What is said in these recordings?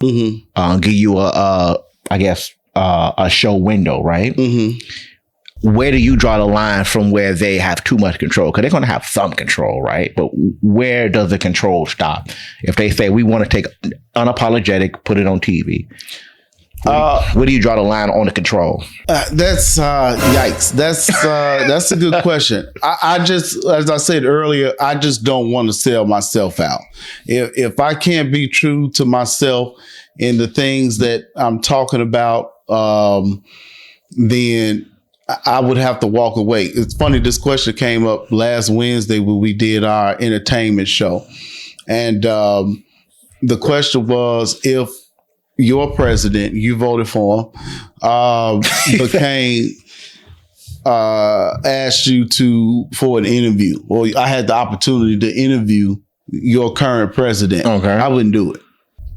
give you a show window, right? Where do you draw the line from where they have too much control? Because they're going to have some control, right? But where does the control stop? If they say, we want to take unapologetic, put it on TV, where do you draw the line on the control? That's yikes. That's a good question. I just, as I said earlier, I just don't want to sell myself out. If I can't be true to myself in the things that I'm talking about, then I would have to walk away. It's funny, this question came up last Wednesday when we did our entertainment show. And the question was, if your president, you voted for him, asked you for an interview, or I had the opportunity to interview your current president, I wouldn't do it.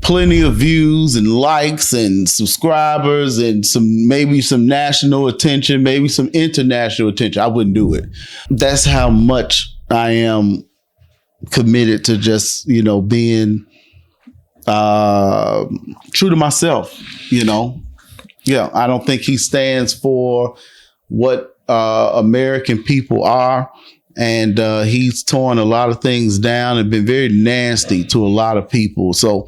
Plenty of views and likes and subscribers and maybe some national attention, maybe some international attention. I wouldn't do it. That's how much I am committed to just, being true to myself, Yeah, I don't think he stands for what American people are. And he's torn a lot of things down and been very nasty to a lot of people. So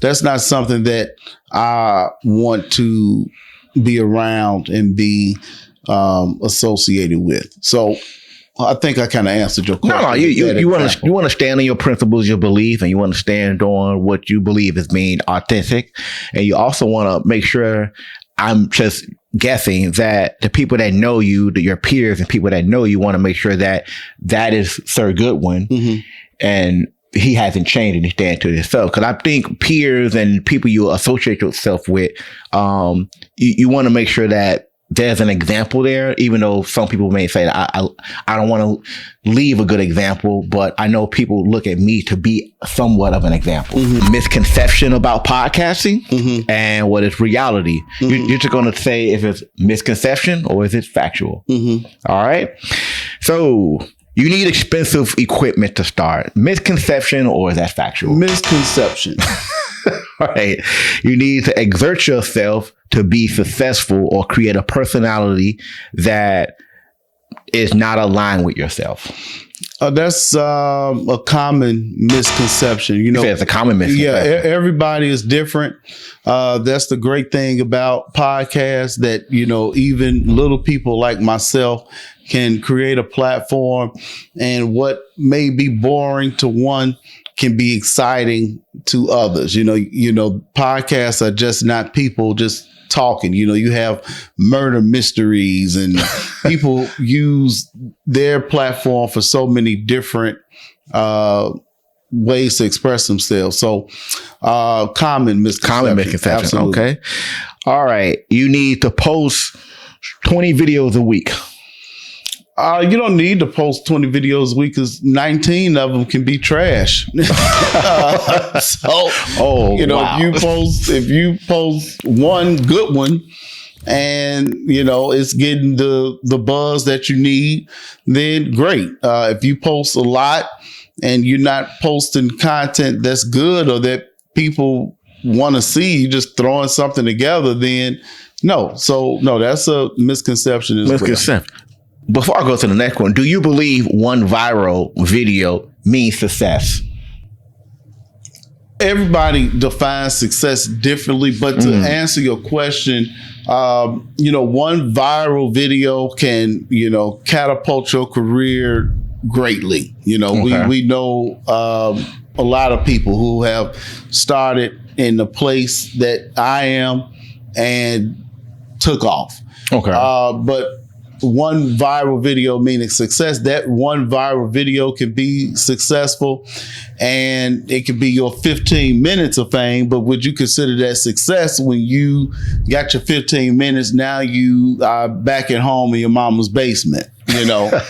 that's not something that I want to be around and be associated with. So I think I kind of answered your question. No, you want to stand on your principles, your belief, and you want to stand on what you believe is being authentic. And you also want to make sure, I'm just guessing, that the people that know you, your peers and people that know you, want to make sure that is Sir Goodwin, and he hasn't changed and he stands to himself. Because I think peers and people you associate yourself with, you want to make sure that there's an example there, even though some people may say that I don't want to leave a good example, but I know people look at me to be somewhat of an example. Misconception about podcasting and what is reality. You're just going to say if it's misconception or is it factual. All right. So you need expensive equipment to start. Misconception, or is that factual? Misconception. All right. You need to exert yourself to be successful or create a personality that is not aligned with yourself. That's a common misconception. It's a common misconception. Yeah, everybody is different. That's the great thing about podcasts, that, even little people like myself can create a platform, and what may be boring to one can be exciting to others. Podcasts are just not people just talking. You have murder mysteries, and people use their platform for so many different ways to express themselves. So common misconception. Absolutely. Okay. All right. You need to post 20 videos a week. You don't need to post 20 videos a week, because 19 of them can be trash. Wow. If you post one good one and, it's getting the buzz that you need, then great. If you post a lot and you're not posting content that's good or that people want to see, you just throwing something together, then no. So no, that's a misconception as well. Before I go to the next one, do you believe one viral video means success? Everybody defines success differently, but to answer your question, one viral video can, catapult your career greatly. We know a lot of people who have started in the place that I am and took off. But one viral video meaning success, that one viral video can be successful and it could be your 15 minutes of fame, but would you consider that success when you got your 15 minutes, now you are back at home in your mama's basement,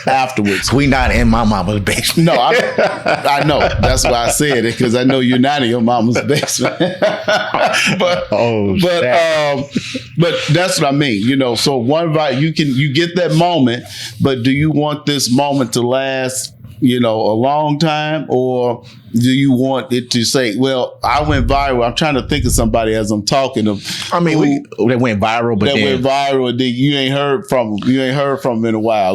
afterwards? We not in my mama's basement. No, I know. That's why I said it, because I know you're not in your mama's basement. but that's what I mean. So one you get that moment, but do you want this moment to last, a long time, or do you want it to say, well, I went viral? I'm trying to think of somebody as I'm talking of. I mean, that went viral, but went viral, and then you ain't heard from them. You ain't heard from them in a while.